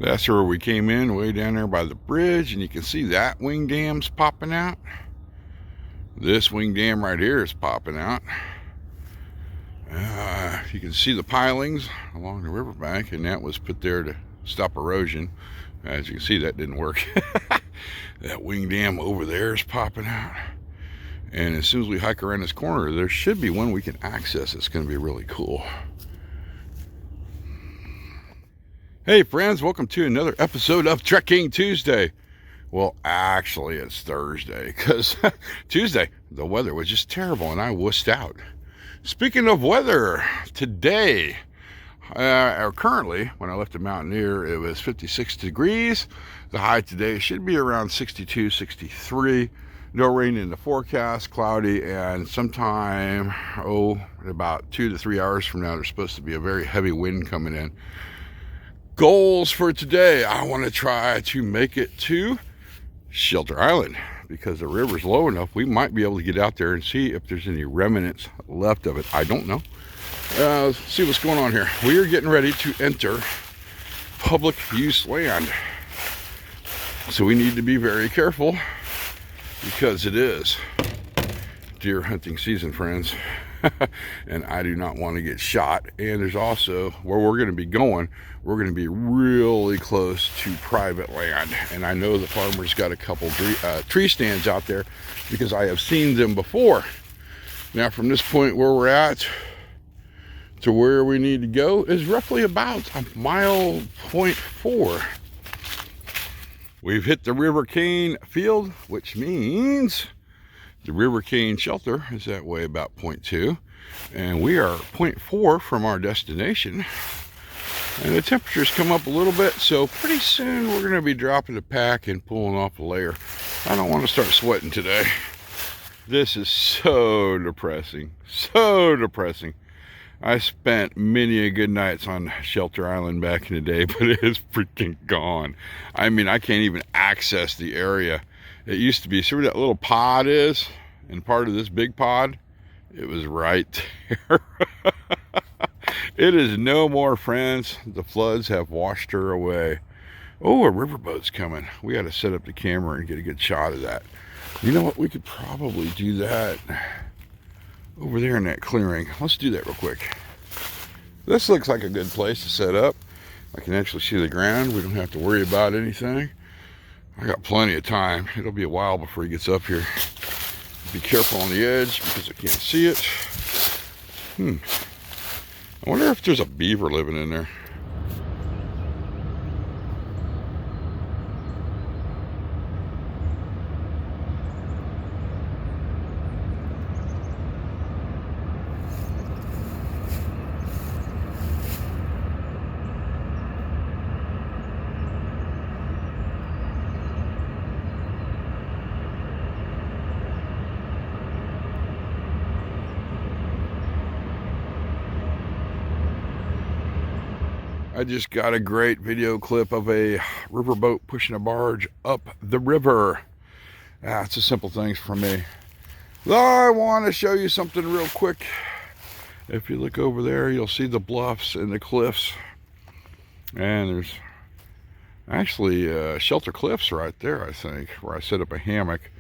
That's where we came in, way down there by the bridge, and you can see that wing dam's popping out. This wing dam right here is popping out. You can see the pilings along the riverbank, and that was put there to stop erosion. As you can see, that didn't work. That wing dam over there is popping out. And as soon as we hike around this corner, there should be one we can access. It's going to be really cool. Hey friends, welcome to another episode of Trekking Tuesday. Well, actually it's Thursday, because Tuesday the weather was just terrible and I wussed out. Speaking of weather, today, or currently, when I left the Mountaineer, it was 56 degrees. The high today should be around 62, 63. No rain in the forecast, cloudy, and sometime, about 2 to 3 hours from now, there's supposed to be a very heavy wind coming in. Goals for today: I want to try to make it to Shelter Island, because the river's low enough we might be able to get out there and see if there's any remnants left of it. I don't know. Let's see what's going on here. We are getting ready to enter public use land, so we need to be very careful because it is deer hunting season, friends. And I do not want to get shot. And there's also, where we're going to be going, we're going to be really close to private land, and I know the farmer's got a couple tree stands out there because I have seen them before. Now from this point where we're at to where we need to go is roughly about 1.4 miles. We've hit the River Cane field, which means the River Cane shelter is that way about 0.2, and we are 0.4 from our destination. And the temperatures come up a little bit, so pretty soon we're going to be dropping the pack and pulling off a layer. I don't want to start sweating today. This is so depressing, so depressing. I spent many a good nights on Shelter Island back in the day, but it is freaking gone. I mean, I can't even access the area. It used to be, see where that little pod is, and part of this big pod? It was right there. It is no more, friends. The floods have washed her away. Oh, a riverboat's coming. We got to set up the camera and get a good shot of that. You know what? We could probably do that over there in that clearing. Let's do that real quick. This looks like a good place to set up. I can actually see the ground. We don't have to worry about anything. I got plenty of time. It'll be a while before he gets up here. Be careful on the edge because I can't see it. I wonder if there's a beaver living in there. I just got a great video clip of a riverboat pushing a barge up the river. It's a simple thing for me. I want to show you something real quick. If you look over there, you'll see the bluffs and the cliffs. And there's actually Shelter Cliffs right there, I think, where I set up a hammock.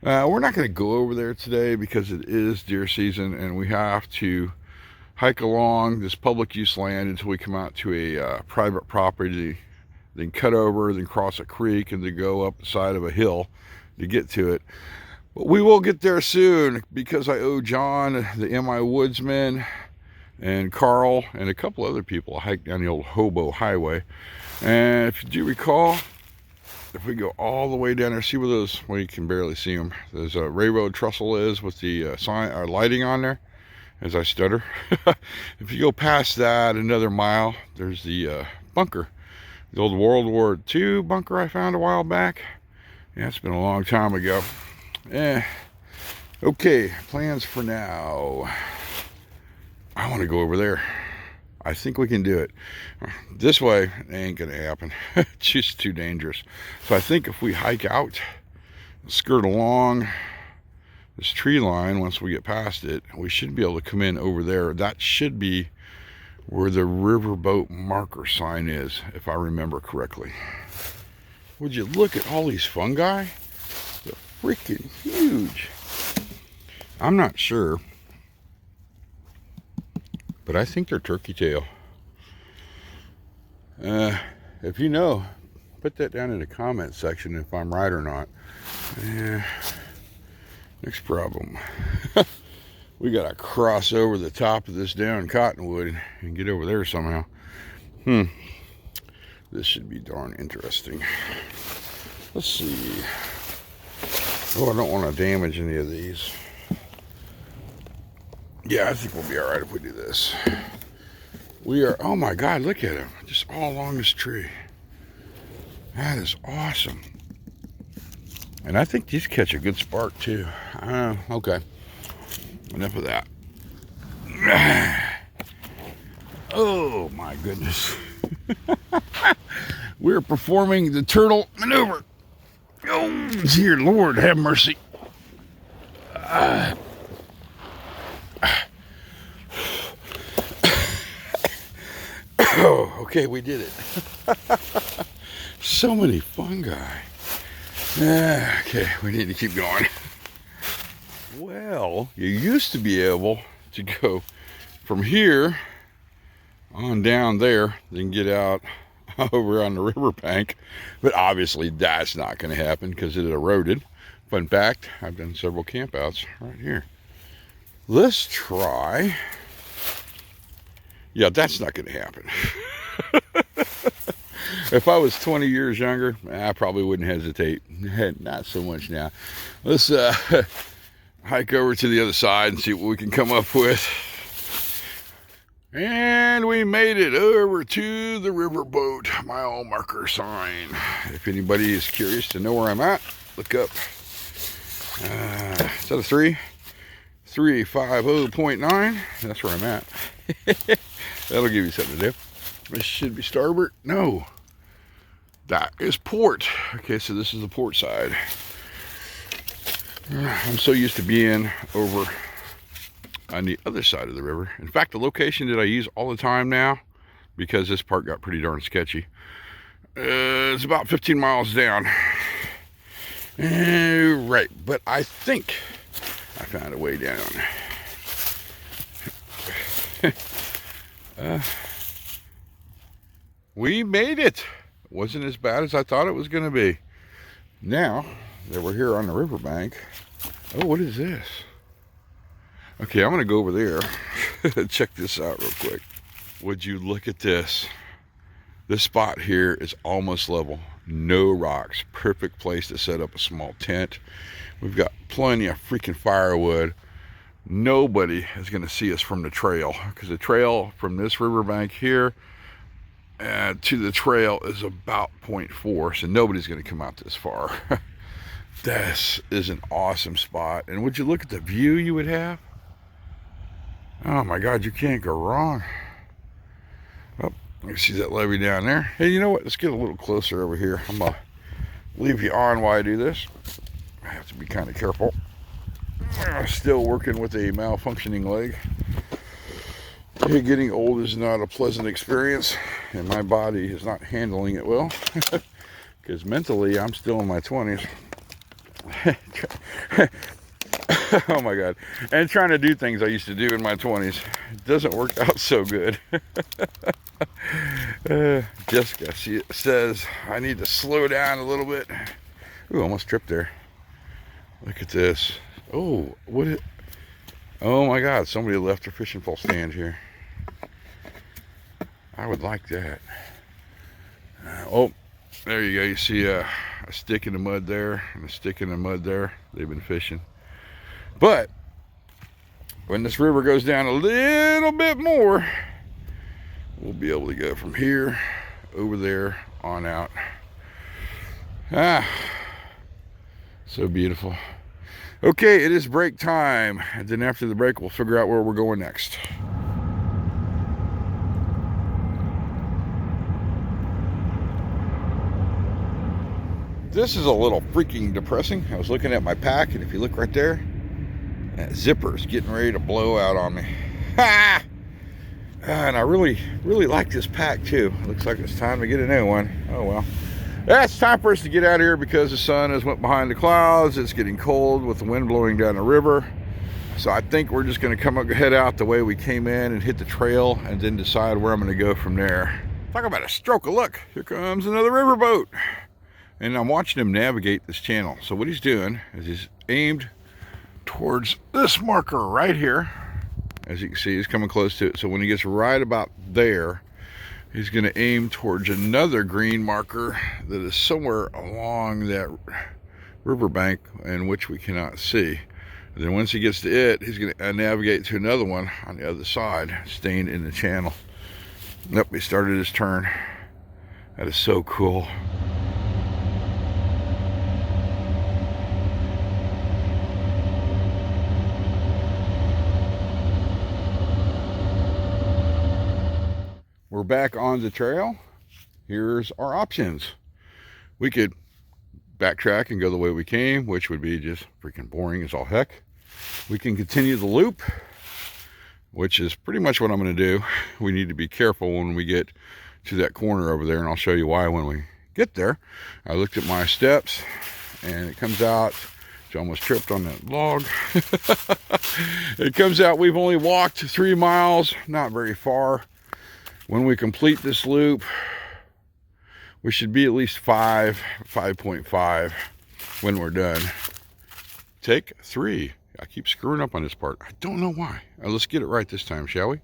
We're not going to go over there today because it is deer season and we have to hike along this public use land until we come out to a private property, then cut over, then cross a creek, and then go up the side of a hill to get to it. But we will get there soon because I owe John, the MI Woodsman, and Carl, and a couple other people a hike down the old Hobo Highway. And if you do recall, if we go all the way down there, see where those, well, you can barely see them, there's a railroad trestle is with the sign or lighting on there. As I stutter. If you go past that another mile, there's the bunker, the old World War II bunker I found a while back. Yeah, it's been a long time ago. Okay, plans for now. I want to go over there. I think we can do it. This way, it ain't gonna happen. It's just too dangerous. So I think if we hike out, skirt along this tree line, once we get past it, we should be able to come in over there. That should be where the riverboat marker sign is, if I remember correctly. Would you look at all these fungi? They're freaking huge. I'm not sure, but I think they're turkey tail. If you know, put that down in the comment section if I'm right or not. Next problem. We gotta cross over the top of this down cottonwood and get over there somehow. This should be darn interesting. Let's see. Oh, I don't want to damage any of these. Yeah, I think we'll be all right if we do this. We are, oh my God, look at them. Just all along this tree. That is awesome. And I think these catch a good spark too. Okay. Enough of that. Oh my goodness. We're performing the turtle maneuver. Oh, dear Lord, have mercy. Oh, okay, we did it. So many fungi. Okay, we need to keep going. Well, you used to be able to go from here on down there, then get out over on the riverbank, but obviously that's not going to happen because it eroded. Fun fact, I've done several campouts right here. Let's try. Yeah, that's not going to happen. If I was 20 years younger, I probably wouldn't hesitate. Not so much now. Let's hike over to the other side and see what we can come up with. And we made it over to the riverboat mile marker sign. If anybody is curious to know where I'm at, look up. Is that a 3? 350.9. That's where I'm at. That'll give you something to do. This should be starboard. No. That is port. Okay, so this is the port side. I'm so used to being over on the other side of the river. In fact, the location that I use all the time now, because this part got pretty darn sketchy, it's about 15 miles down. Right, but I think I found a way down. We made it. Wasn't as bad as I thought it was going to be. Now that we're here on the riverbank, oh, what is this? Okay, I'm going to go over there. Check this out real quick. Would you look at this? This spot here is almost level. No rocks. Perfect place to set up a small tent. We've got plenty of freaking firewood. Nobody is going to see us from the trail, because the trail from this riverbank here to the trail is about 0.4, so nobody's going to come out this far. This is an awesome spot. And would you look at the view you would have? Oh my God, you can't go wrong. Oh, you see that levee down there? Hey, you know what? Let's get a little closer over here. I'm going to leave you on while I do this. I have to be kind of careful. I'm still working with a malfunctioning leg. Hey, getting old is not a pleasant experience, and my body is not handling it well, because mentally I'm still in my 20s. Oh my God. And trying to do things I used to do in my 20s, it doesn't work out so good. Jessica, she says I need to slow down a little bit. Ooh, almost tripped there. Look at this. Oh, what is, oh my God, somebody left their fishing pole stand here. I would like that. Oh, there you go. You see a stick in the mud there and a stick in the mud there. They've been fishing. But when this river goes down a little bit more, we'll be able to go from here over there on out. So beautiful. Okay, it is break time, and then after the break we'll figure out where we're going next. This is a little freaking depressing. I was looking at my pack, and if you look right there, that zipper's getting ready to blow out on me. Ha! And I really like this pack too. Looks like it's time to get a new one. Oh well. Yeah, it's time for us to get out of here because the sun has went behind the clouds. It's getting cold with the wind blowing down the river. So I think we're just going to head out the way we came in and hit the trail and then decide where I'm going to go from there. Talk about a stroke of luck. Here comes another riverboat. And I'm watching him navigate this channel. So what he's doing is he's aimed towards this marker right here. As you can see, he's coming close to it. So when he gets right about there, he's going to aim towards another green marker that is somewhere along that riverbank in which we cannot see. And then once he gets to it, he's going to navigate to another one on the other side, staying in the channel. Nope, he started his turn. That is so cool. We're back on the trail. Here's our options. We could backtrack and go the way we came, which would be just freaking boring as all heck. We can continue the loop, which is pretty much what I'm going to do. We need to be careful when we get to that corner over there, and I'll show you why when we get there. I looked at my steps, and it comes out, I almost tripped on that log. It comes out we've only walked 3 miles, not very far. When we complete this loop, we should be at least 5.5 when we're done. Take 3. I keep screwing up on this part. I don't know why. Let's get it right this time, shall we?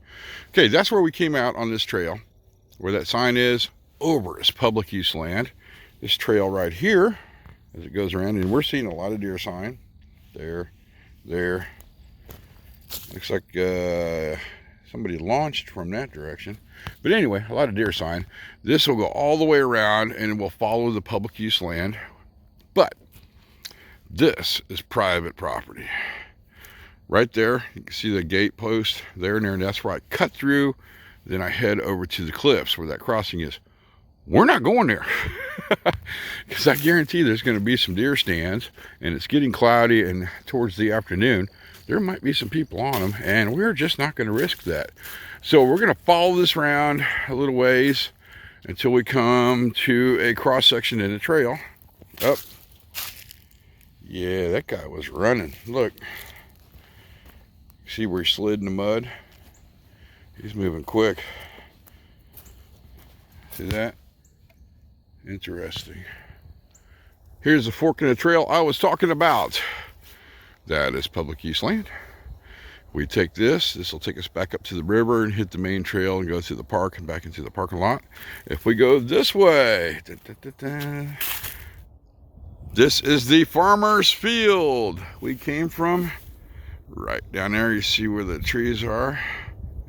Okay, that's where we came out on this trail. Where that sign is, over is public use land. This trail right here, as it goes around, and we're seeing a lot of deer sign. There. Looks like somebody launched from that direction. But anyway, a lot of deer sign. This will go all the way around and will follow the public use land. But this is private property. Right there, you can see the gate post there and there, and that's where I cut through. Then I head over to the cliffs where that crossing is. We're not going there. Because I guarantee there's going to be some deer stands, and it's getting cloudy, and towards the afternoon, there might be some people on them, and we're just not going to risk that. So we're going to follow this around a little ways until we come to a cross section in the trail. Up. Yeah, that guy was running. Look. See where he slid in the mud? He's moving quick. See that? Interesting. Here's the fork in the trail I was talking about. That is public use land. We take this will take us back up to the river and hit the main trail and go through the park and back into the parking lot. If we go this way, this is the farmer's field we came from. Right down there, you see where the trees are.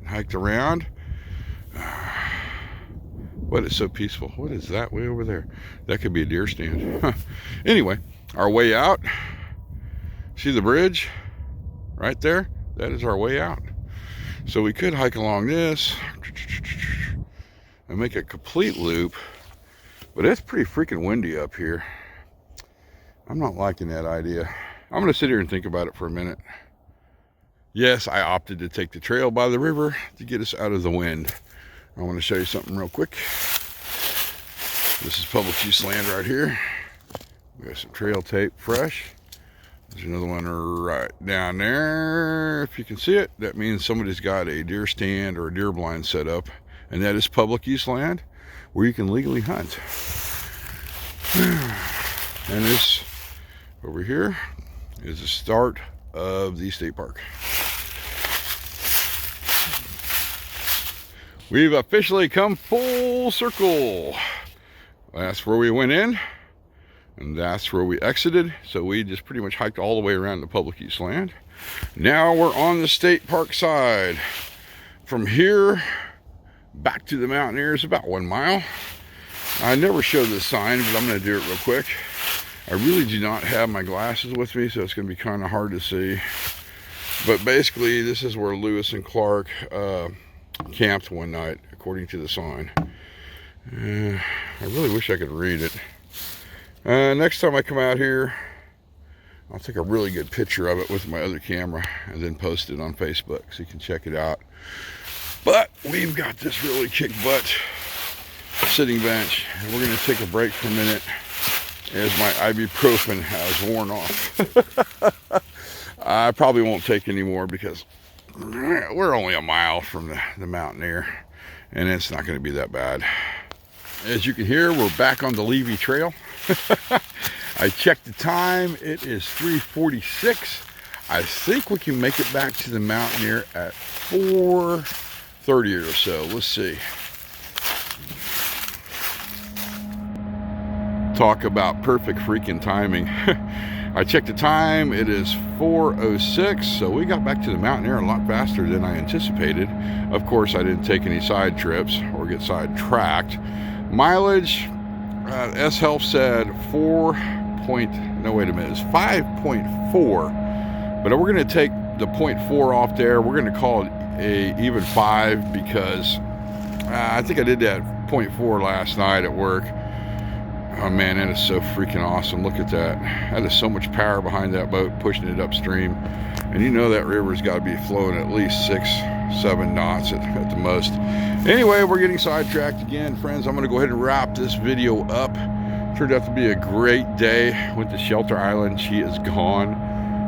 Hiked around. What is so peaceful? What is that way over there? That could be a deer stand. Huh. Anyway, our way out. See the bridge right there? That is our way out. So we could hike along this and make a complete loop, but it's pretty freaking windy up here. I'm not liking that idea. I'm going to sit here and think about it for a minute. Yes, I opted to take the trail by the river to get us out of the wind. I want to show you something real quick. This is public use land right here. We got some trail tape fresh. There's another one right down there. If you can see it, that means somebody's got a deer stand or a deer blind set up, and that is public use land where you can legally hunt. And this over here is the start of the state park. We've officially come full circle. That's where we went in, and that's where we exited. So we just pretty much hiked all the way around the public use land. Now we're on the state park side. From here back to the Mountaineer is about 1 mile. I never show this sign, but I'm going to do it real quick. I really do not have my glasses with me, so it's going to be kind of hard to see. But basically, this is where Lewis and Clark camped one night, according to the sign. I really wish I could read it. Next time I come out here, I'll take a really good picture of it with my other camera and then post it on Facebook so you can check it out. But we've got this really kick butt sitting bench, and we're going to take a break for a minute as my ibuprofen has worn off. I probably won't take any more because we're only a mile from the Mountaineer, and it's not going to be that bad. As you can hear, we're back on the Levy Trail. I checked the time. It is 3:46. I think we can make it back to the Mountaineer at 4:30 or so. Let's see. Talk about perfect freaking timing. I checked the time. It is 4:06, so we got back to the Mountaineer a lot faster than I anticipated. Of course, I didn't take any side trips or get sidetracked. Mileage, S Health said 5.4, but we're going to take the 0.4 off there. We're going to call it a even 5 because I think I did that 0.4 last night at work. Oh man, that is so freaking awesome. Look at that. That is so much power behind that boat, pushing it upstream. And you know that river's got to be flowing at least 6-7 knots at the most. Anyway, we're getting sidetracked again, friends. I'm going to go ahead and wrap this video up. Turned out to be a great day. Went to Shelter Island. She is gone.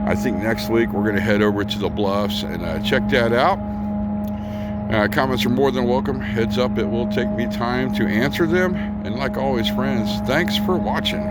I think next week we're going to head over to the Bluffs and check that out. Comments are more than welcome. Heads up, it will take me time to answer them. And like always, friends, thanks for watching.